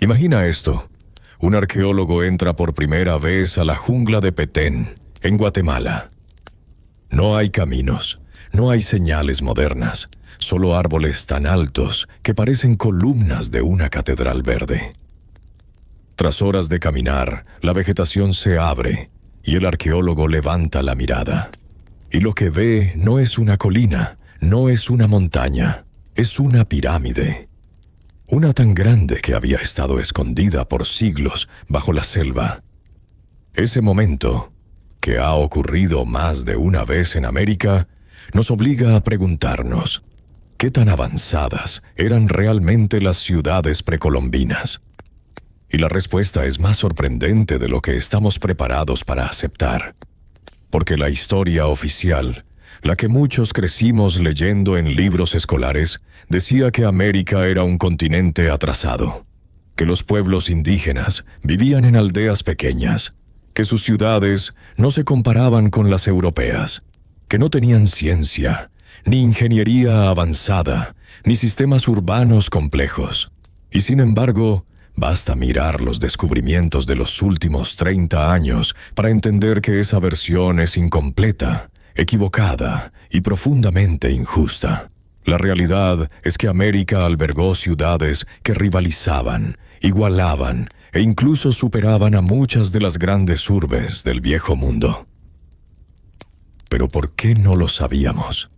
Imagina esto. Un arqueólogo entra por primera vez a la jungla de Petén, en Guatemala. No hay caminos, no hay señales modernas, solo árboles tan altos que parecen columnas de una catedral verde. Tras horas de caminar, la vegetación se abre y el arqueólogo levanta la mirada. Y lo que ve no es una colina, no es una montaña, es una pirámide. Una tan grande que había estado escondida por siglos bajo la selva. Ese momento, que ha ocurrido más de una vez en América, nos obliga a preguntarnos, ¿qué tan avanzadas eran realmente las ciudades precolombinas? Y la respuesta es más sorprendente de lo que estamos preparados para aceptar. Porque la historia oficial, la que muchos crecimos leyendo en libros escolares, decía que América era un continente atrasado, que los pueblos indígenas vivían en aldeas pequeñas, que sus ciudades no se comparaban con las europeas, que no tenían ciencia, ni ingeniería avanzada, ni sistemas urbanos complejos. Y sin embargo, basta mirar los descubrimientos de los últimos 30 años para entender que esa versión es incompleta, equivocada y profundamente injusta. La realidad es que América albergó ciudades que rivalizaban, igualaban e incluso superaban a muchas de las grandes urbes del viejo mundo. Pero ¿por qué no lo sabíamos?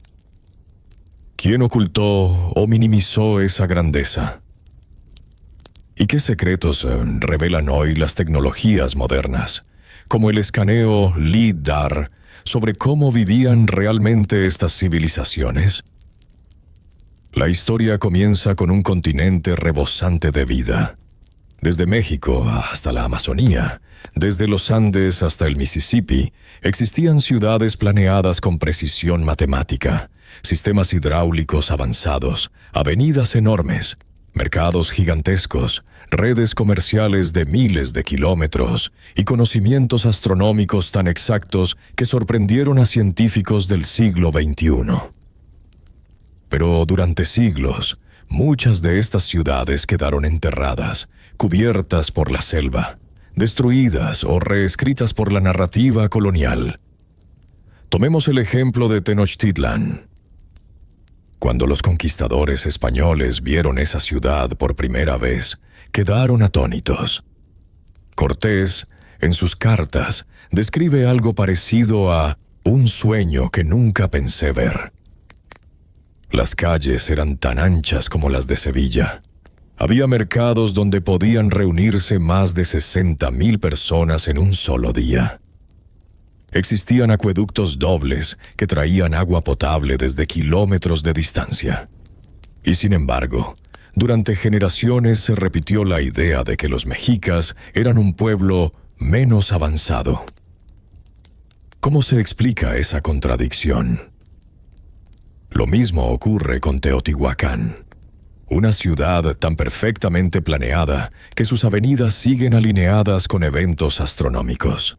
¿Quién ocultó o minimizó esa grandeza? ¿Y qué secretos revelan hoy las tecnologías modernas, como el escaneo LIDAR, sobre cómo vivían realmente estas civilizaciones? La historia comienza con un continente rebosante de vida. Desde México hasta la Amazonía, desde los Andes hasta el Mississippi, existían ciudades planeadas con precisión matemática, sistemas hidráulicos avanzados, avenidas enormes, mercados gigantescos, redes comerciales de miles de kilómetros y conocimientos astronómicos tan exactos que sorprendieron a científicos del siglo XXI. Pero durante siglos, muchas de estas ciudades quedaron enterradas, cubiertas por la selva, destruidas o reescritas por la narrativa colonial. Tomemos el ejemplo de Tenochtitlan. Cuando los conquistadores españoles vieron esa ciudad por primera vez, quedaron atónitos. Cortés, en sus cartas, describe algo parecido a un sueño que nunca pensé ver. Las calles eran tan anchas como las de Sevilla. Había mercados donde podían reunirse más de 60,000 personas en un solo día. Existían acueductos dobles que traían agua potable desde kilómetros de distancia. Y sin embargo, durante generaciones se repitió la idea de que los mexicas eran un pueblo menos avanzado. ¿Cómo se explica esa contradicción? Lo mismo ocurre con Teotihuacán, una ciudad tan perfectamente planeada que sus avenidas siguen alineadas con eventos astronómicos.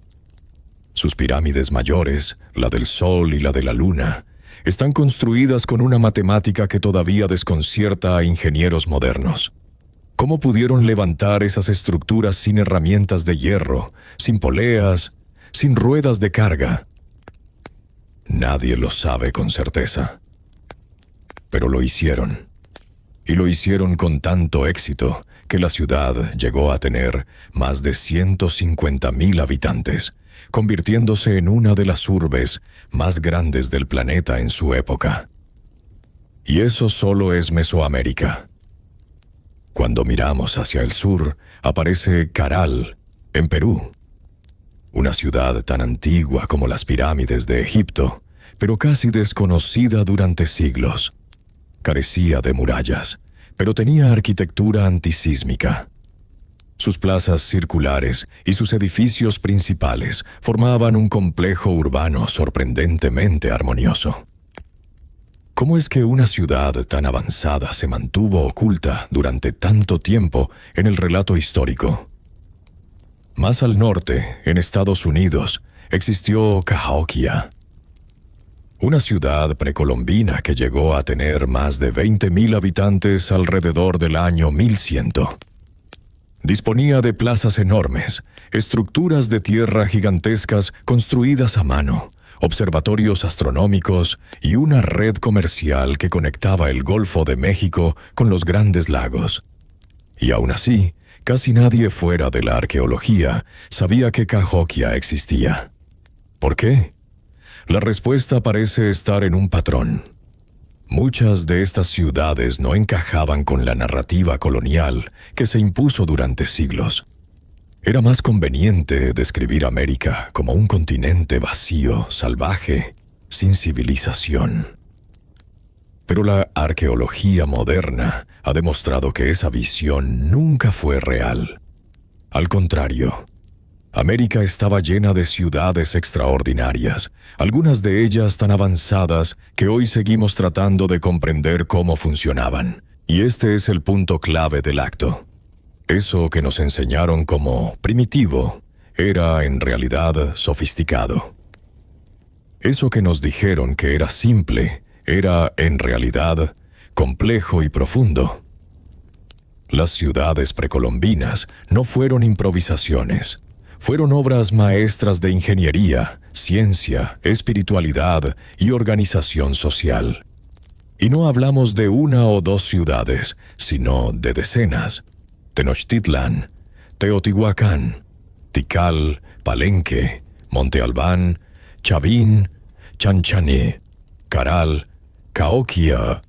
Sus pirámides mayores, la del Sol y la de la Luna, están construidas con una matemática que todavía desconcierta a ingenieros modernos. ¿Cómo pudieron levantar esas estructuras sin herramientas de hierro, sin poleas, sin ruedas de carga? Nadie lo sabe con certeza. Pero lo hicieron. Y lo hicieron con tanto éxito que la ciudad llegó a tener más de 150,000 habitantes, convirtiéndose en una de las urbes más grandes del planeta en su época. Y eso solo es Mesoamérica. Cuando miramos hacia el sur, aparece Caral, en Perú. Una ciudad tan antigua como las pirámides de Egipto, pero casi desconocida durante siglos. Carecía de murallas, pero tenía arquitectura antisísmica. Sus plazas circulares y sus edificios principales formaban un complejo urbano sorprendentemente armonioso. ¿Cómo es que una ciudad tan avanzada se mantuvo oculta durante tanto tiempo en el relato histórico? Más al norte, en Estados Unidos, existió Cahokia, una ciudad precolombina que llegó a tener más de 20,000 habitantes alrededor del año 1100. Disponía de plazas enormes, estructuras de tierra gigantescas construidas a mano, observatorios astronómicos y una red comercial que conectaba el Golfo de México con los Grandes Lagos. Y aún así, casi nadie fuera de la arqueología sabía que Cahokia existía. ¿Por qué? La respuesta parece estar en un patrón. Muchas de estas ciudades no encajaban con la narrativa colonial que se impuso durante siglos. Era más conveniente describir América como un continente vacío, salvaje, sin civilización. Pero la arqueología moderna ha demostrado que esa visión nunca fue real. Al contrario, América estaba llena de ciudades extraordinarias, algunas de ellas tan avanzadas que hoy seguimos tratando de comprender cómo funcionaban. Y este es el punto clave del acto. Eso que nos enseñaron como primitivo era en realidad sofisticado. Eso que nos dijeron que era simple era en realidad complejo y profundo. Las ciudades precolombinas no fueron improvisaciones. Fueron obras maestras de ingeniería, ciencia, espiritualidad y organización social. Y no hablamos de una o dos ciudades, sino de decenas. Tenochtitlan, Teotihuacán, Tikal, Palenque, Monte Albán, Chavín, Chanchané, Caral, Cahokia,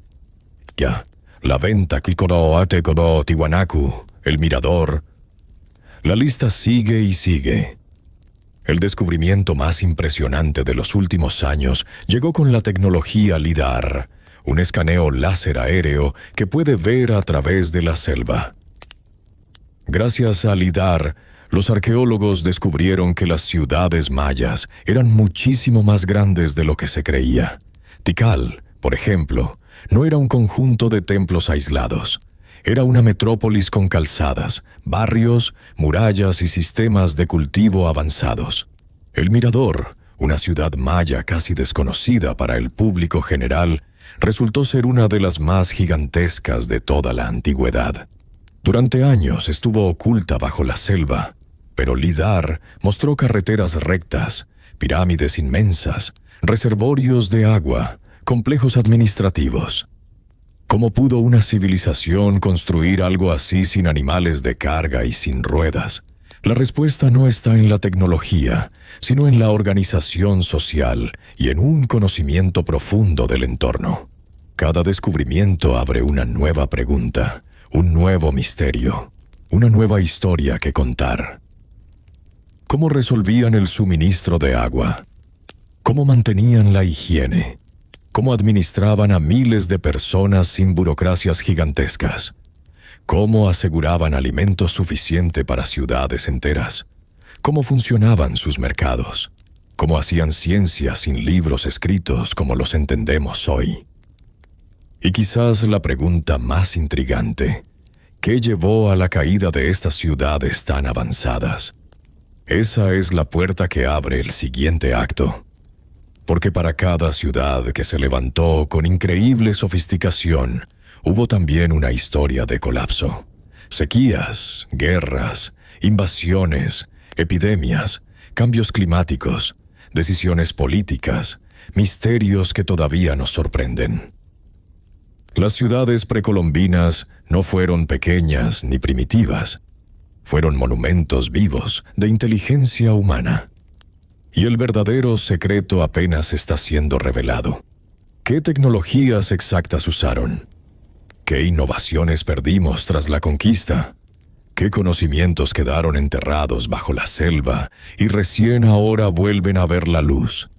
La Venta, Quicoró, Atecoró, Tiwanaku, El Mirador. La lista sigue y sigue. El descubrimiento más impresionante de los últimos años llegó con la tecnología LIDAR, un escaneo láser aéreo que puede ver a través de la selva. Gracias a LIDAR, los arqueólogos descubrieron que las ciudades mayas eran muchísimo más grandes de lo que se creía. Tikal, por ejemplo, no era un conjunto de templos aislados. Era una metrópolis con calzadas, barrios, murallas y sistemas de cultivo avanzados. El Mirador, una ciudad maya casi desconocida para el público general, resultó ser una de las más gigantescas de toda la antigüedad. Durante años estuvo oculta bajo la selva, pero LIDAR mostró carreteras rectas, pirámides inmensas, reservorios de agua, complejos administrativos. ¿Cómo pudo una civilización construir algo así sin animales de carga y sin ruedas? La respuesta no está en la tecnología, sino en la organización social y en un conocimiento profundo del entorno. Cada descubrimiento abre una nueva pregunta, un nuevo misterio, una nueva historia que contar. ¿Cómo resolvían el suministro de agua? ¿Cómo mantenían la higiene? ¿Cómo administraban a miles de personas sin burocracias gigantescas? ¿Cómo aseguraban alimento suficiente para ciudades enteras? ¿Cómo funcionaban sus mercados? ¿Cómo hacían ciencia sin libros escritos como los entendemos hoy? Y quizás la pregunta más intrigante, ¿qué llevó a la caída de estas ciudades tan avanzadas? Esa es la puerta que abre el siguiente acto. Porque para cada ciudad que se levantó con increíble sofisticación, hubo también una historia de colapso. Sequías, guerras, invasiones, epidemias, cambios climáticos, decisiones políticas, misterios que todavía nos sorprenden. Las ciudades precolombinas no fueron pequeñas ni primitivas. Fueron monumentos vivos de inteligencia humana. Y el verdadero secreto apenas está siendo revelado. ¿Qué tecnologías exactas usaron? ¿Qué innovaciones perdimos tras la conquista? ¿Qué conocimientos quedaron enterrados bajo la selva y recién ahora vuelven a ver la luz?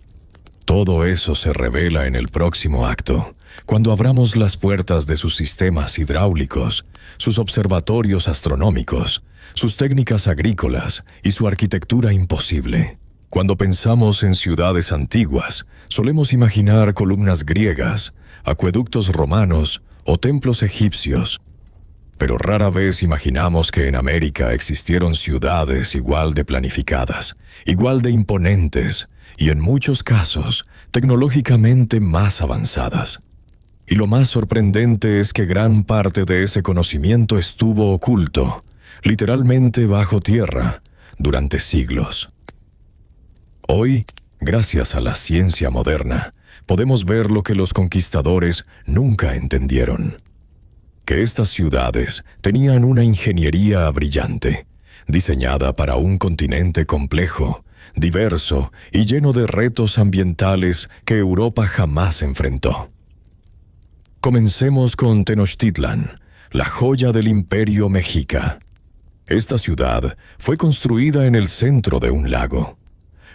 Todo eso se revela en el próximo acto, cuando abramos las puertas de sus sistemas hidráulicos, sus observatorios astronómicos, sus técnicas agrícolas y su arquitectura imposible. Cuando pensamos en ciudades antiguas, solemos imaginar columnas griegas, acueductos romanos o templos egipcios. Pero rara vez imaginamos que en América existieron ciudades igual de planificadas, igual de imponentes y en muchos casos tecnológicamente más avanzadas. Y lo más sorprendente es que gran parte de ese conocimiento estuvo oculto, literalmente bajo tierra, durante siglos. Hoy, gracias a la ciencia moderna, podemos ver lo que los conquistadores nunca entendieron: que estas ciudades tenían una ingeniería brillante, diseñada para un continente complejo, diverso y lleno de retos ambientales que Europa jamás enfrentó. Comencemos con Tenochtitlan, la joya del Imperio Mexica. Esta ciudad fue construida en el centro de un lago.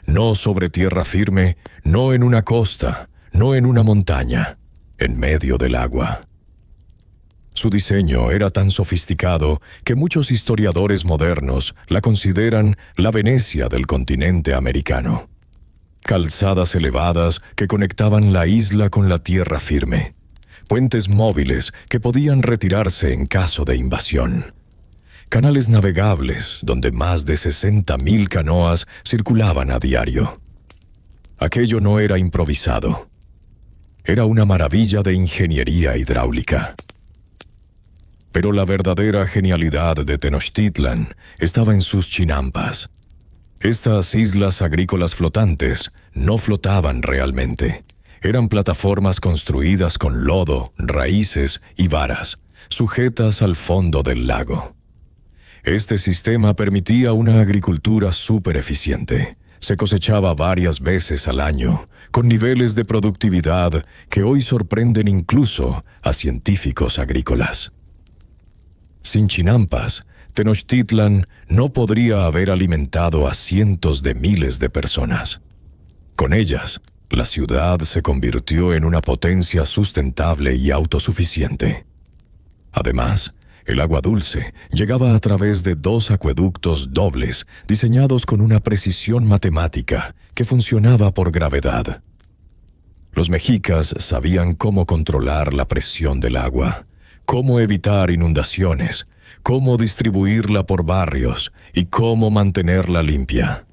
No sobre tierra firme, no en una costa, no en una montaña, en medio del agua. Su diseño era tan sofisticado que muchos historiadores modernos la consideran la Venecia del continente americano. Calzadas elevadas que conectaban la isla con la tierra firme. Puentes móviles que podían retirarse en caso de invasión. Canales navegables donde más de 60,000 canoas circulaban a diario. Aquello no era improvisado. Era una maravilla de ingeniería hidráulica. Pero la verdadera genialidad de Tenochtitlan estaba en sus chinampas. Estas islas agrícolas flotantes no flotaban realmente. Eran plataformas construidas con lodo, raíces y varas, sujetas al fondo del lago. Este sistema permitía una agricultura súper eficiente. Se cosechaba varias veces al año, con niveles de productividad que hoy sorprenden incluso a científicos agrícolas. Sin chinampas, Tenochtitlan no podría haber alimentado a cientos de miles de personas. Con ellas, la ciudad se convirtió en una potencia sustentable y autosuficiente. Además, el agua dulce llegaba a través de 2 acueductos dobles diseñados con una precisión matemática que funcionaba por gravedad. Los mexicas sabían cómo controlar la presión del agua, cómo evitar inundaciones, cómo distribuirla por barrios y cómo mantenerla limpia.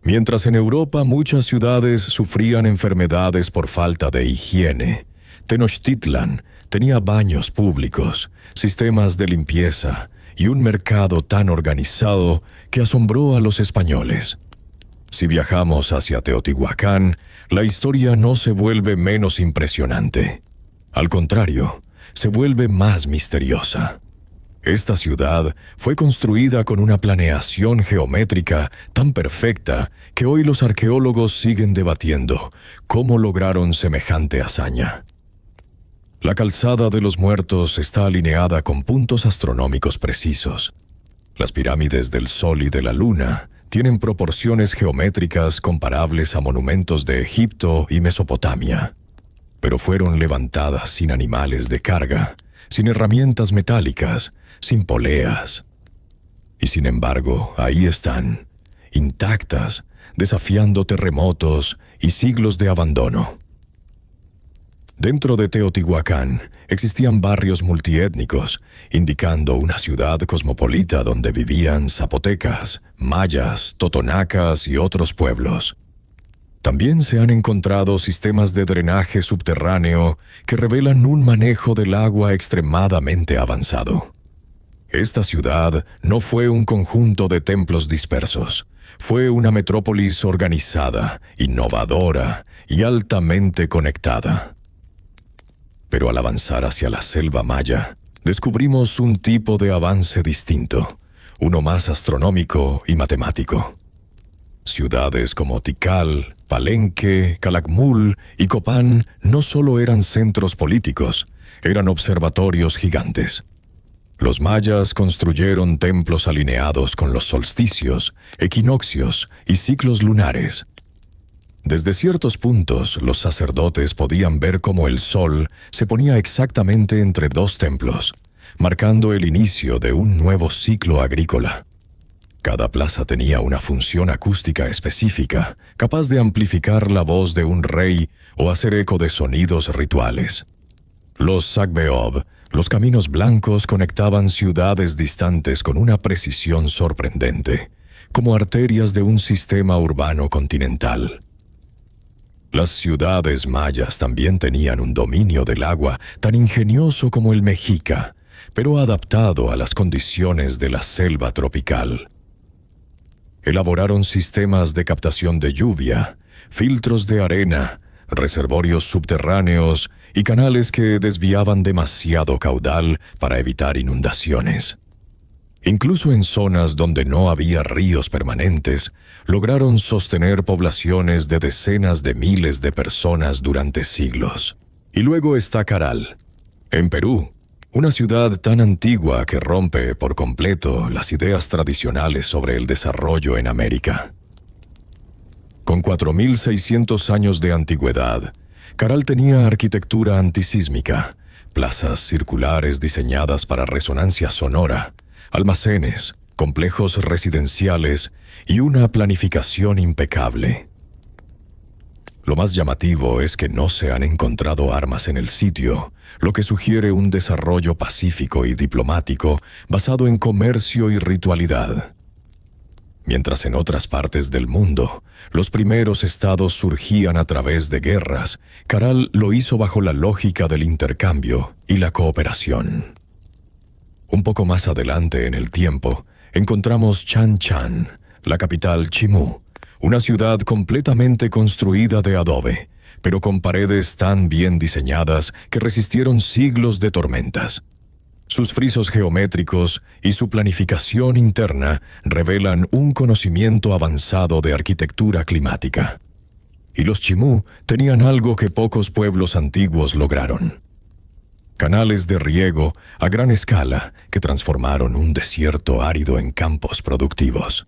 Mientras en Europa muchas ciudades sufrían enfermedades por falta de higiene, Tenochtitlan tenía baños públicos, sistemas de limpieza y un mercado tan organizado que asombró a los españoles. Si viajamos hacia Teotihuacán, la historia no se vuelve menos impresionante. Al contrario, se vuelve más misteriosa. Esta ciudad fue construida con una planeación geométrica tan perfecta que hoy los arqueólogos siguen debatiendo cómo lograron semejante hazaña. La calzada de los muertos está alineada con puntos astronómicos precisos. Las pirámides del Sol y de la Luna tienen proporciones geométricas comparables a monumentos de Egipto y Mesopotamia, pero fueron levantadas sin animales de carga, sin herramientas metálicas, sin poleas. Y sin embargo, ahí están, intactas, desafiando terremotos y siglos de abandono. Dentro de Teotihuacán existían barrios multiétnicos, indicando una ciudad cosmopolita donde vivían zapotecas, mayas, totonacas y otros pueblos. También se han encontrado sistemas de drenaje subterráneo que revelan un manejo del agua extremadamente avanzado. Esta ciudad no fue un conjunto de templos dispersos, fue una metrópolis organizada, innovadora y altamente conectada. Pero al avanzar hacia la selva maya, descubrimos un tipo de avance distinto, uno más astronómico y matemático. Ciudades como Tikal, Palenque, Calakmul y Copán no solo eran centros políticos, eran observatorios gigantes. Los mayas construyeron templos alineados con los solsticios, equinoccios y ciclos lunares. Desde ciertos puntos, los sacerdotes podían ver cómo el sol se ponía exactamente entre 2 templos, marcando el inicio de un nuevo ciclo agrícola. Cada plaza tenía una función acústica específica, capaz de amplificar la voz de un rey o hacer eco de sonidos rituales. Los Sagbeob, los caminos blancos, conectaban ciudades distantes con una precisión sorprendente, como arterias de un sistema urbano continental. Las ciudades mayas también tenían un dominio del agua tan ingenioso como el mexica, pero adaptado a las condiciones de la selva tropical. Elaboraron sistemas de captación de lluvia, filtros de arena, reservorios subterráneos y canales que desviaban demasiado caudal para evitar inundaciones. Incluso en zonas donde no había ríos permanentes, lograron sostener poblaciones de decenas de miles de personas durante siglos. Y luego está Caral, en Perú, una ciudad tan antigua que rompe por completo las ideas tradicionales sobre el desarrollo en América. Con 4.600 años de antigüedad, Caral tenía arquitectura antisísmica, plazas circulares diseñadas para resonancia sonora, almacenes, complejos residenciales y una planificación impecable. Lo más llamativo es que no se han encontrado armas en el sitio, lo que sugiere un desarrollo pacífico y diplomático basado en comercio y ritualidad. Mientras en otras partes del mundo, los primeros estados surgían a través de guerras, Caral lo hizo bajo la lógica del intercambio y la cooperación. Un poco más adelante en el tiempo, encontramos Chan Chan, la capital Chimú, una ciudad completamente construida de adobe, pero con paredes tan bien diseñadas que resistieron siglos de tormentas. Sus frisos geométricos y su planificación interna revelan un conocimiento avanzado de arquitectura climática. Y los Chimú tenían algo que pocos pueblos antiguos lograron: canales de riego a gran escala que transformaron un desierto árido en campos productivos.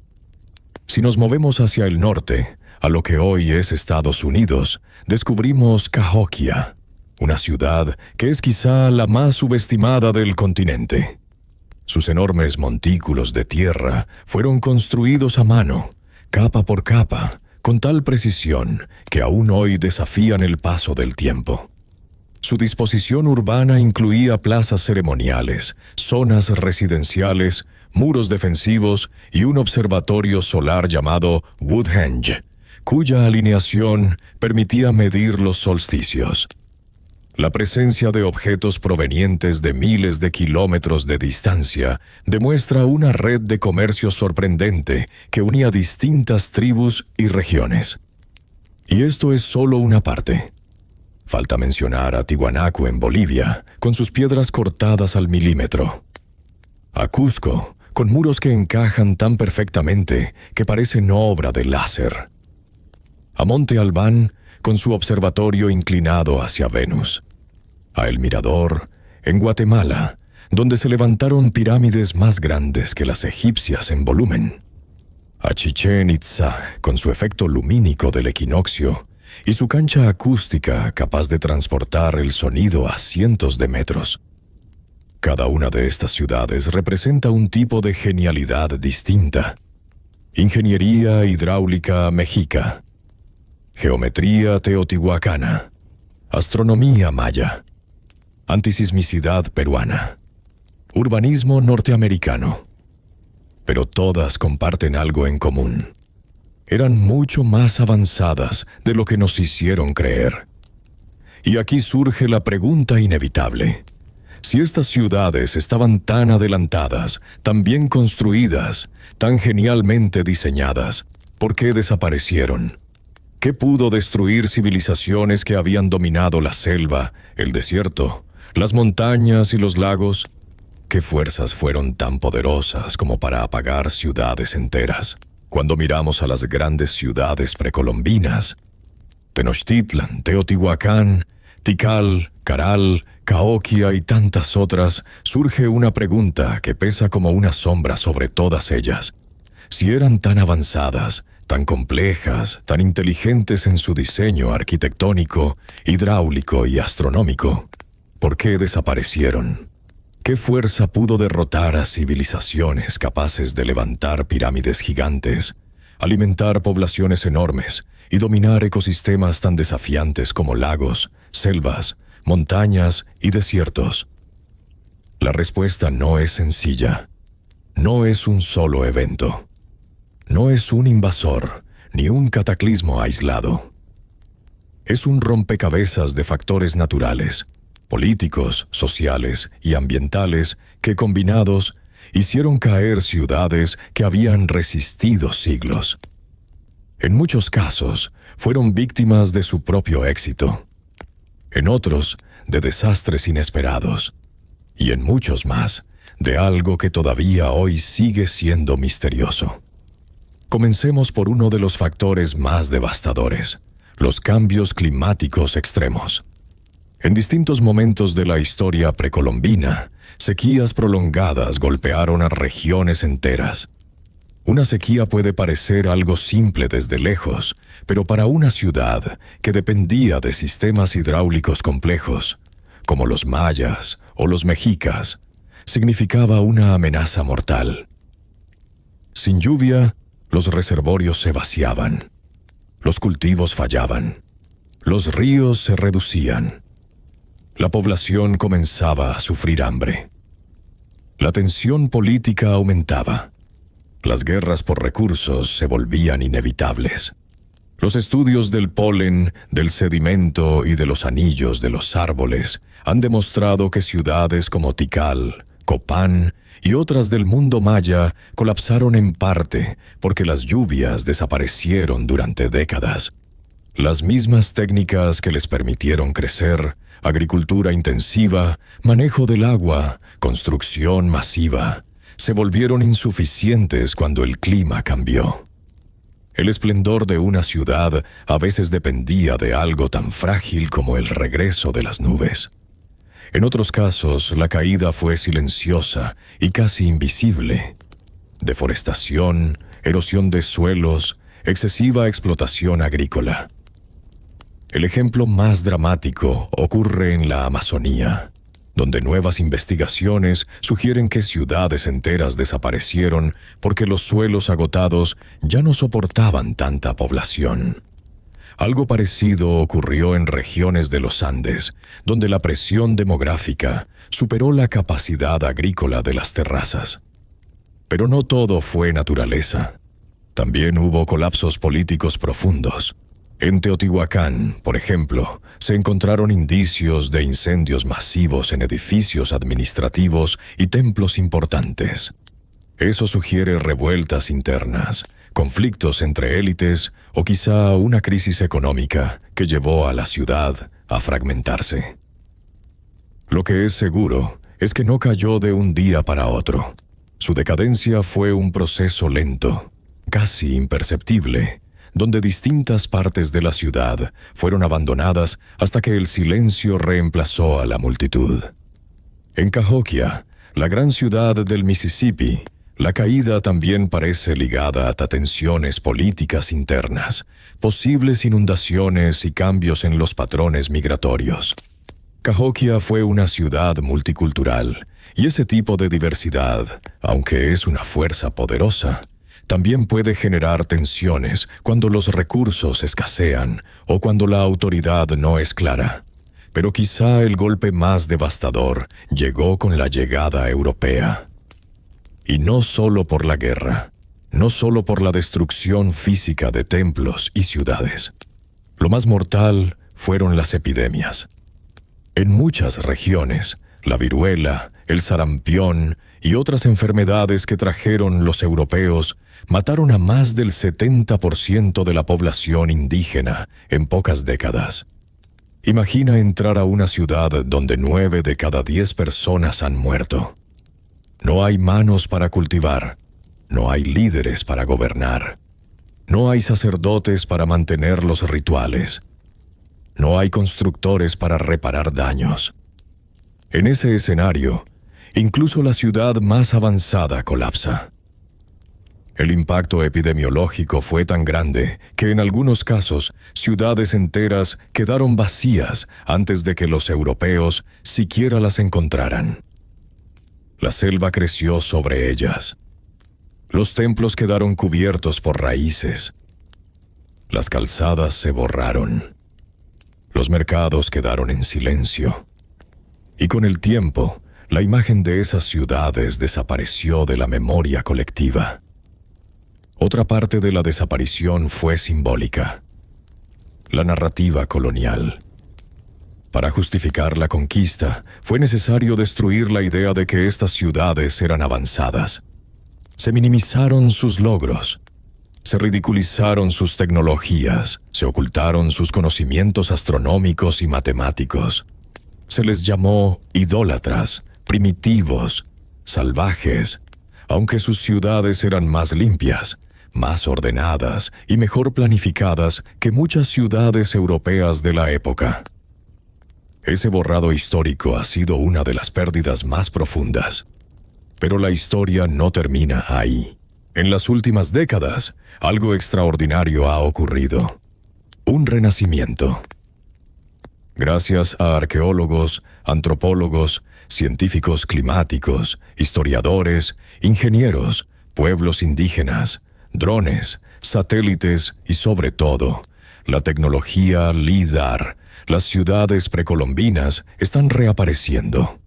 Si nos movemos hacia el norte, a lo que hoy es Estados Unidos, descubrimos Cahokia, una ciudad que es quizá la más subestimada del continente. Sus enormes montículos de tierra fueron construidos a mano, capa por capa, con tal precisión que aún hoy desafían el paso del tiempo. Su disposición urbana incluía plazas ceremoniales, zonas residenciales, muros defensivos y un observatorio solar llamado Woodhenge, cuya alineación permitía medir los solsticios. La presencia de objetos provenientes de miles de kilómetros de distancia demuestra una red de comercio sorprendente que unía distintas tribus y regiones. Y esto es solo una parte. Falta mencionar a Tiwanaku en Bolivia, con sus piedras cortadas al milímetro. A Cusco, con muros que encajan tan perfectamente que parecen obra de láser. A Monte Albán, con su observatorio inclinado hacia Venus. A El Mirador, en Guatemala, donde se levantaron pirámides más grandes que las egipcias en volumen. A Chichén Itzá, con su efecto lumínico del equinoccio, y su cancha acústica capaz de transportar el sonido a cientos de metros. Cada una de estas ciudades representa un tipo de genialidad distinta. Ingeniería hidráulica mexica, geometría teotihuacana, astronomía maya, antisismicidad peruana, urbanismo norteamericano. Pero todas comparten algo en común. Eran mucho más avanzadas de lo que nos hicieron creer. Y aquí surge la pregunta inevitable. Si estas ciudades estaban tan adelantadas, tan bien construidas, tan genialmente diseñadas, ¿por qué desaparecieron? ¿Qué pudo destruir civilizaciones que habían dominado la selva, el desierto, las montañas y los lagos? ¿Qué fuerzas fueron tan poderosas como para apagar ciudades enteras? Cuando miramos a las grandes ciudades precolombinas, Tenochtitlan, Teotihuacán, Tikal, Caral, Cahokia y tantas otras, surge una pregunta que pesa como una sombra sobre todas ellas. Si eran tan avanzadas, tan complejas, tan inteligentes en su diseño arquitectónico, hidráulico y astronómico, ¿por qué desaparecieron? ¿Qué fuerza pudo derrotar a civilizaciones capaces de levantar pirámides gigantes, alimentar poblaciones enormes y dominar ecosistemas tan desafiantes como lagos, selvas, montañas y desiertos? La respuesta no es sencilla. No es un solo evento. No es un invasor, ni un cataclismo aislado. Es un rompecabezas de factores naturales, políticos, sociales y ambientales que, combinados, hicieron caer ciudades que habían resistido siglos. En muchos casos, fueron víctimas de su propio éxito. En otros, de desastres inesperados. Y en muchos más, de algo que todavía hoy sigue siendo misterioso. Comencemos por uno de los factores más devastadores: los cambios climáticos extremos. En distintos momentos de la historia precolombina, sequías prolongadas golpearon a regiones enteras. Una sequía puede parecer algo simple desde lejos, pero para una ciudad que dependía de sistemas hidráulicos complejos, como los mayas o los mexicas, significaba una amenaza mortal. Sin lluvia, los reservorios se vaciaban, los cultivos fallaban, los ríos se reducían. La población comenzaba a sufrir hambre. La tensión política aumentaba. Las guerras por recursos se volvían inevitables. Los estudios del polen, del sedimento y de los anillos de los árboles han demostrado que ciudades como Tikal, Copán y otras del mundo maya colapsaron en parte porque las lluvias desaparecieron durante décadas. Las mismas técnicas que les permitieron crecer, agricultura intensiva, manejo del agua, construcción masiva, se volvieron insuficientes cuando el clima cambió. El esplendor de una ciudad a veces dependía de algo tan frágil como el regreso de las nubes. En otros casos, la caída fue silenciosa y casi invisible. Deforestación, erosión de suelos, excesiva explotación agrícola. El ejemplo más dramático ocurre en la Amazonía, donde nuevas investigaciones sugieren que ciudades enteras desaparecieron porque los suelos agotados ya no soportaban tanta población. Algo parecido ocurrió en regiones de los Andes, donde la presión demográfica superó la capacidad agrícola de las terrazas. Pero no todo fue naturaleza. También hubo colapsos políticos profundos. En Teotihuacán, por ejemplo, se encontraron indicios de incendios masivos en edificios administrativos y templos importantes. Eso sugiere revueltas internas, conflictos entre élites o quizá una crisis económica que llevó a la ciudad a fragmentarse. Lo que es seguro es que no cayó de un día para otro. Su decadencia fue un proceso lento, casi imperceptible, donde distintas partes de la ciudad fueron abandonadas hasta que el silencio reemplazó a la multitud. En Cahokia, la gran ciudad del Mississippi, la caída también parece ligada a tensiones políticas internas, posibles inundaciones y cambios en los patrones migratorios. Cahokia fue una ciudad multicultural, y ese tipo de diversidad, aunque es una fuerza poderosa, también puede generar tensiones cuando los recursos escasean o cuando la autoridad no es clara. Pero quizá el golpe más devastador llegó con la llegada europea. Y no solo por la guerra, no solo por la destrucción física de templos y ciudades. Lo más mortal fueron las epidemias. En muchas regiones, la viruela, el sarampión y otras enfermedades que trajeron los europeos mataron a más del 70% de la población indígena en pocas décadas. Imagina entrar a una ciudad donde 9 de cada 10 personas han muerto. No hay manos para cultivar, no hay líderes para gobernar, no hay sacerdotes para mantener los rituales, no hay constructores para reparar daños. En ese escenario, incluso la ciudad más avanzada colapsa. El impacto epidemiológico fue tan grande que en algunos casos ciudades enteras quedaron vacías antes de que los europeos siquiera las encontraran. La selva creció sobre ellas. Los templos quedaron cubiertos por raíces. Las calzadas se borraron. Los mercados quedaron en silencio. Y con el tiempo, la imagen de esas ciudades desapareció de la memoria colectiva. Otra parte de la desaparición fue simbólica: la narrativa colonial. Para justificar la conquista, fue necesario destruir la idea de que estas ciudades eran avanzadas. Se minimizaron sus logros, se ridiculizaron sus tecnologías, se ocultaron sus conocimientos astronómicos y matemáticos. Se les llamó idólatras, primitivos, salvajes, aunque sus ciudades eran más limpias, más ordenadas y mejor planificadas que muchas ciudades europeas de la época. Ese borrado histórico ha sido una de las pérdidas más profundas. Pero la historia no termina ahí. En las últimas décadas, algo extraordinario ha ocurrido. Un renacimiento. Gracias a arqueólogos, antropólogos, científicos climáticos, historiadores, ingenieros, pueblos indígenas, drones, satélites y sobre todo, la tecnología LIDAR, las ciudades precolombinas están reapareciendo.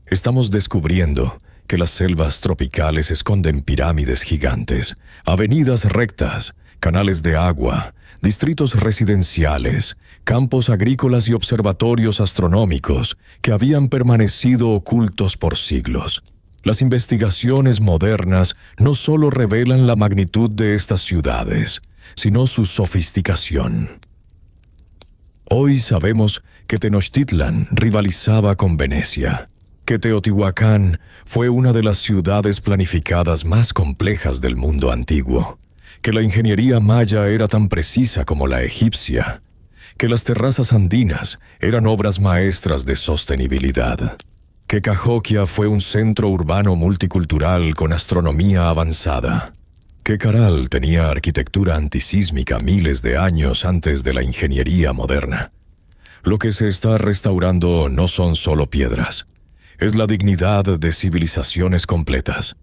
Estamos descubriendo que las selvas tropicales esconden pirámides gigantes, avenidas rectas, canales de agua, distritos residenciales, campos agrícolas y observatorios astronómicos que habían permanecido ocultos por siglos. Las investigaciones modernas no solo revelan la magnitud de estas ciudades, sino su sofisticación. Hoy sabemos que Tenochtitlan rivalizaba con Venecia, que Teotihuacán fue una de las ciudades planificadas más complejas del mundo antiguo, que la ingeniería maya era tan precisa como la egipcia, que las terrazas andinas eran obras maestras de sostenibilidad, que Cahokia fue un centro urbano multicultural con astronomía avanzada, que Caral tenía arquitectura antisísmica miles de años antes de la ingeniería moderna. Lo que se está restaurando no son solo piedras, es la dignidad de civilizaciones completas.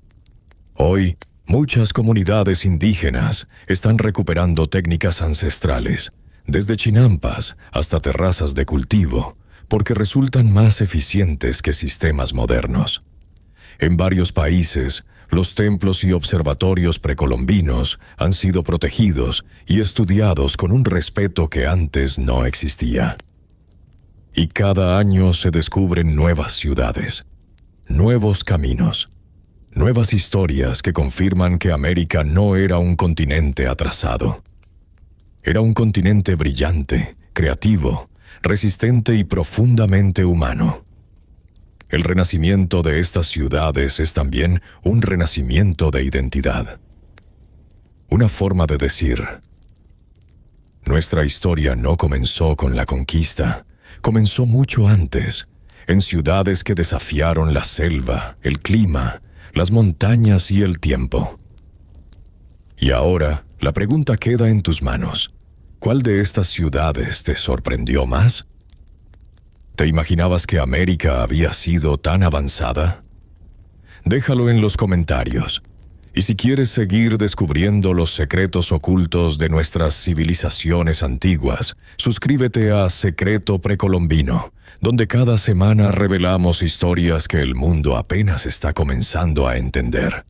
Hoy, muchas comunidades indígenas están recuperando técnicas ancestrales, desde chinampas hasta terrazas de cultivo, porque resultan más eficientes que sistemas modernos. En varios países, los templos y observatorios precolombinos han sido protegidos y estudiados con un respeto que antes no existía. Y cada año se descubren nuevas ciudades, nuevos caminos, nuevas historias que confirman que América no era un continente atrasado. Era un continente brillante, creativo, resistente y profundamente humano. El renacimiento de estas ciudades es también un renacimiento de identidad. Una forma de decir: nuestra historia no comenzó con la conquista, comenzó mucho antes, en ciudades que desafiaron la selva, el clima, las montañas y el tiempo. Y ahora, la pregunta queda en tus manos. ¿Cuál de estas ciudades te sorprendió más? ¿Te imaginabas que América había sido tan avanzada? Déjalo en los comentarios. Y si quieres seguir descubriendo los secretos ocultos de nuestras civilizaciones antiguas, suscríbete a Secreto Precolombino, donde cada semana revelamos historias que el mundo apenas está comenzando a entender.